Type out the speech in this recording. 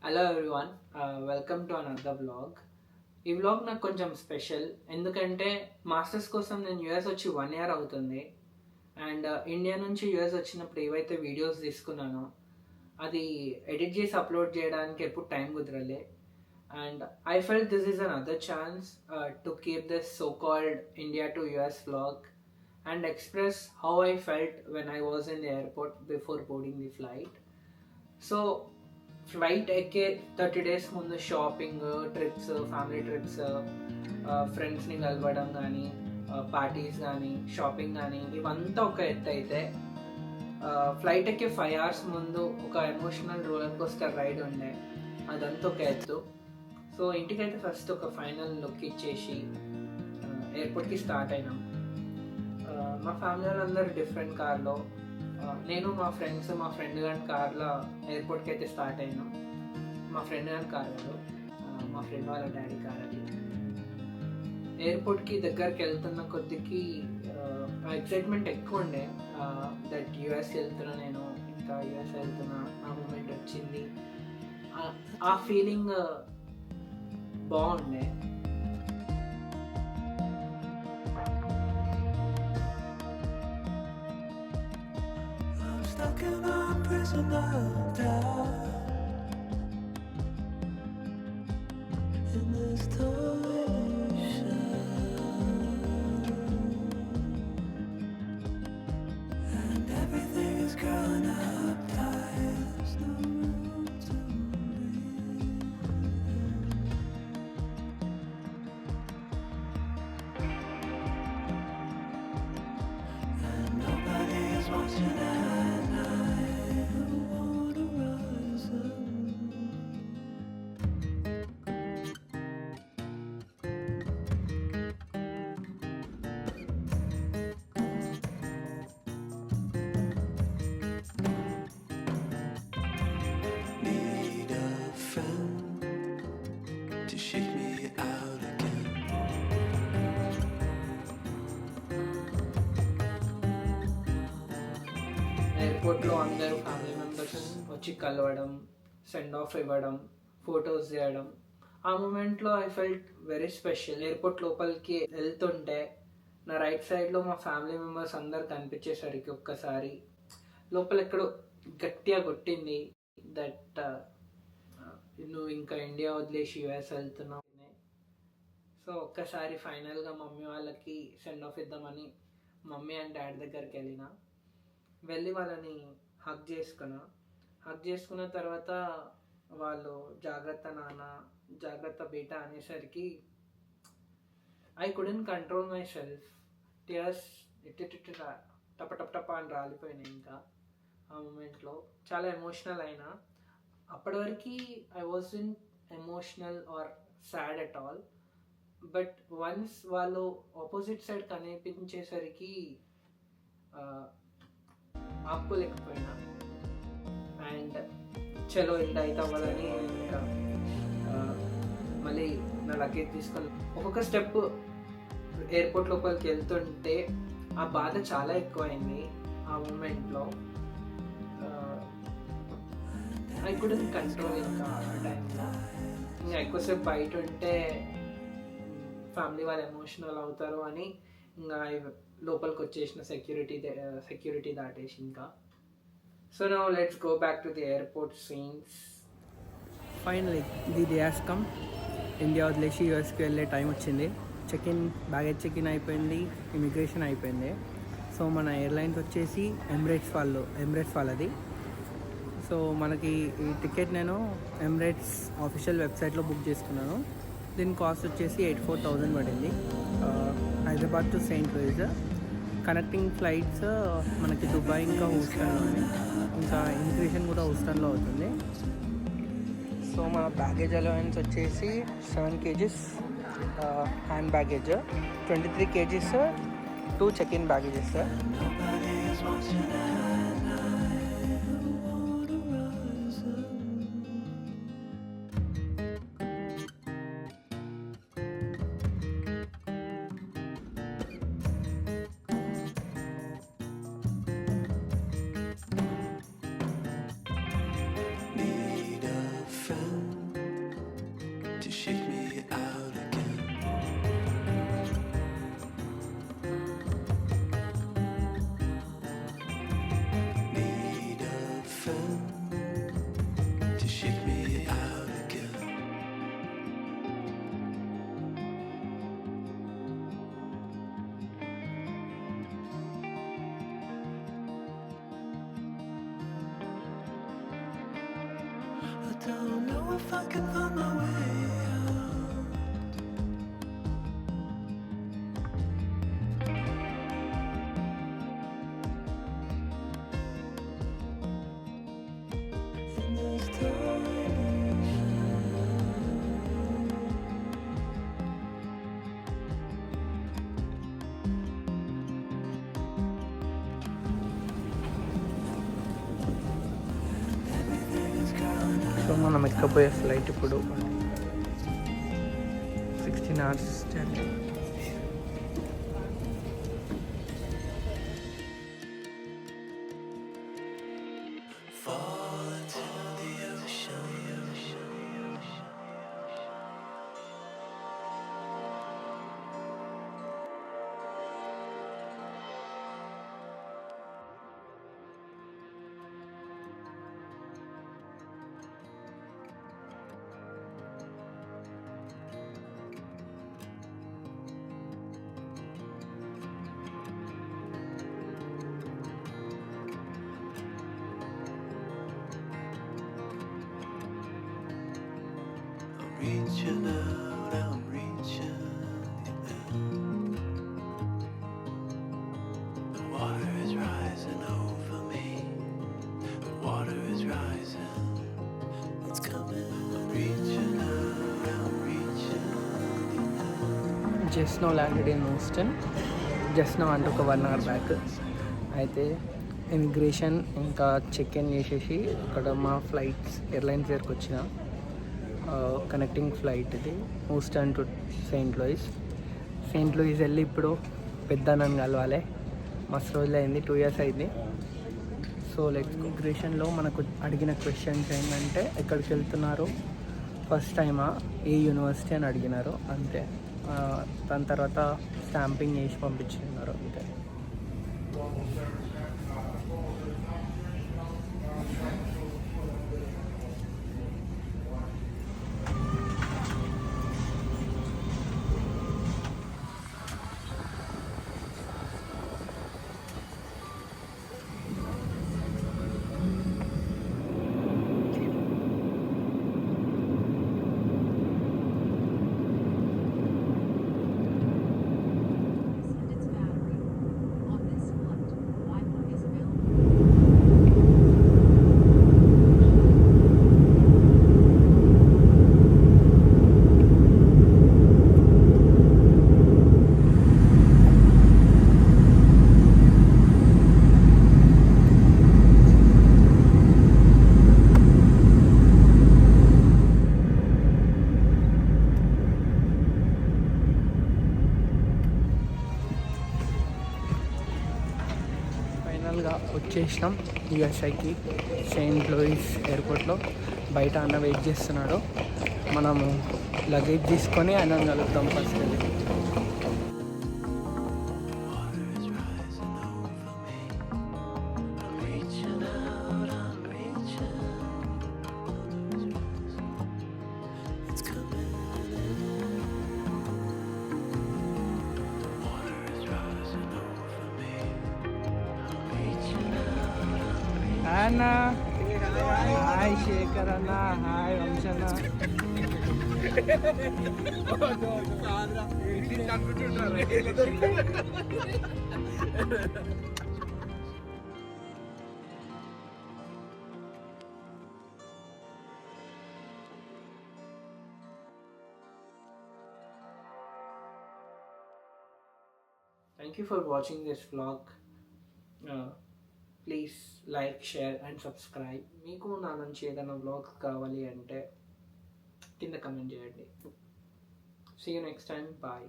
Hello everyone, welcome to another vlog. ఈ vlog నాకు కొంచెం స్పెషల్, ఎందుకంటే మాస్టర్స్ కోసం నేను యూఎస్ వచ్చి 1 year అవుతుంది. అండ్ ఇండియా నుంచి యూఎస్ వచ్చినప్పుడు ఏవైతే వీడియోస్ తీసుకున్నానో అది ఎడిట్ చేసి అప్లోడ్ చేయడానికి ఎప్పుడు టైం కుదరలే. And I felt this is another chance to keep this so called India to US vlog and express how I felt when I was in the airport before boarding the flight. So flight ఎక్కే 30 days ముందు shopping, trips, family trips, ఫ్రెండ్స్ని కలవడం కానీ, parties కానీ, shopping కానీ, ఇవంతా ఒక ఎత్తు అయితే ఫ్లైట్ ఎక్కే 5 hours ముందు ఒక ఎమోషనల్ రోలర్ కోస్టర్ రైడ్ ఉండే, అదంతా ఒక ఎత్తు. సో ఇంటికైతే ఫస్ట్ ఒక ఫైనల్ లుక్ ఇచ్చేసి ఎయిర్పోర్ట్కి స్టార్ట్ అయినాం. మా ఫ్యామిలీ వాళ్ళందరూ డిఫరెంట్ కార్లో, నేను మా ఫ్రెండ్ గారి కార్లో ఎయిర్పోర్ట్కి అయితే స్టార్ట్ అయినాం. మా ఫ్రెండ్ గారి కార్ కాదు, మా ఫ్రెండ్ వాళ్ళ డాడీ కార్ అది. ఎయిర్పోర్ట్కి దగ్గరికి వెళ్తున్న కొద్దికి ఎక్సైట్మెంట్ ఎక్కువ ఉండే, దట్ యూఎస్కి వెళ్తున్నా, నేను ఇంకా యూఎస్ వెళ్తున్నా, ఆ మూమెంట్ వచ్చింది. ఆ ఫీలింగ్ బాగుండే. Stuck in a prison of doubt in this torsion, and everything is growing up tight. There's no room to breathe, and nobody is watching at night. I wanna rise up. Need a friend to shake me out again. ఎయిర్పోర్ట్లో అందరూ family members వచ్చి కలవడం, send off ఇవ్వడం, photos తీయడం, ఆ మూమెంట్లో I felt very special. Airport లోపలికి వెళ్తుంటే నా రైట్ సైడ్లో మా ఫ్యామిలీ మెంబర్స్ అందరు కనిపించేసరికి ఒక్కసారి లోపల ఎక్కడో గట్టిగా కొట్టింది, దట్ నువ్వు ఇంకా ఇండియా వదిలేసి యూఎస్ వెళ్తున్నావు. సో ఒక్కసారి ఫైనల్గా మమ్మీ వాళ్ళకి సెండ్ ఆఫ్ ఇద్దామని మమ్మీ అండ్ డాడీ దగ్గరికి వెళ్ళి వాళ్ళని హగ్ చేసుకున్న తర్వాత వాళ్ళు జాగ్రత్త నాన్న, జాగ్రత్త బేటా అనేసరికి I couldn't control myself. Tears టప టప టప అని రాలిపోయినాయి. ఇంకా ఆ మూమెంట్లో చాలా ఎమోషనల్ అయినా. అప్పటి వరకు I was in emotional are sad at all, but once వాళ్ళు ఆపోజిట్ సైడ్ కనిపించేసరికి ఆపుకోలేకపోయినా. అండ్ చలో ఇంత అయితే అవ్వాలని ఇంకా మళ్ళీ నా లగేజ్ తీసుకొని ఒక్కొక్క స్టెప్ ఎయిర్పోర్ట్ లోపలికి వెళ్తుంటే ఆ బాధ చాలా ఎక్కువైంది. ఆ మూమెంట్లో ఐ కుడెంట్ కంట్రోల్. ఇంకా ఆ టైంలో ఇంకా ఎక్కువసేపు బయట ఉంటే ఫ్యామిలీ వాళ్ళు ఎమోషనల్ అవుతారు అని ఇంకా లోపలికి వచ్చేసిన సెక్యూరిటీ దాటేసి ఇంకా. So now let's go back to the airport scenes. Finally the day has come. India వదిలేసి యూఎస్కి వెళ్ళే టైం వచ్చింది. బ్యాగేజ్ చెక్ ఇన్ అయిపోయింది, ఇమిగ్రేషన్ అయిపోయింది. సో మన ఎయిర్లైన్స్ వచ్చేసి ఎమిరేట్స్ వాళ్ళది. సో మనకి ఈ టికెట్ నేను ఎమిరేట్స్ ఆఫీషియల్ వెబ్సైట్లో బుక్ చేసుకున్నాను. దీని కాస్ట్ వచ్చేసి 84,000 పడింది. Hyderabad to Saint Louis. Connecting flights మనకి దుబాయ్ ఇంకా హూస్టన్, ఇంకా ఇమిగ్రేషన్ కూడా హూస్టన్లో అవుతుంది. సో మన బ్యాగేజ్ అలవెన్స్ వచ్చేసి 7 kgs hand baggage, 23 kgs 2 check-in baggages. Nobody is watching at night. I wanna rise up. Need a friend to shake me out again. Need a friend to shake me out again. I don't know if I can find my way out. In this tiny so మనం ఎక్కపోయే flight ఇప్పుడు 16 hours journey. fall into the ocean. I'm reaching out, I'm reaching in. The water is rising over me. The water is rising. It's coming. I'm reaching out, I'm reaching in. Just now landed in Houston. Just now అంటే ఒక 1 hour back. అయితే immigration ఇంకా check in చేసేసి అక్కడ మా flights airlines దగ్గరకు వచ్చిన connecting flight ఇది హూస్టన్ టు సెయింట్ లూయిస్ వెళ్ళి ఇప్పుడు పెద్దనని కలవాలి. మస్తు రోజులు అయింది, 2 years అయింది. సో ఇమిగ్రేషన్లో మనకు అడిగిన క్వశ్చన్స్ ఏంటంటే ఎక్కడికి వెళ్తున్నారు, ఫస్ట్ టైమా, ఏ యూనివర్సిటీ అని అడిగినారు అంతే. దాని తర్వాత స్టాంపింగ్ చేసి పంపించుకున్నారు అంతే. and its battery. On this flight, Wi-Fi is available. ఫైనల్గా వచ్చేసినాం యుఎస్ఐకి, సెయింట్ లూయిస్ ఎయిర్పోర్ట్లో. బయట అన్న వెయిట్ చేస్తున్నాడు. మనము లగేజ్ తీసుకొని ఆయన కలుద్దాం ఫస్ట్ వెళ్ళి. Water is rising over me. I'm reaching out, I'm reaching. It's coming in. Water is rising over me. I'm reaching out, I'm reaching. అన్న హాయ్ శేఖర్ అన్న, hi వంశన్న. Thank you for watching this vlog. Please like, share and subscribe. మీకు నా నుంచి ఏదైనా vlogs కావాలి అంటే కింద comment చేయండి. See you next time. Bye.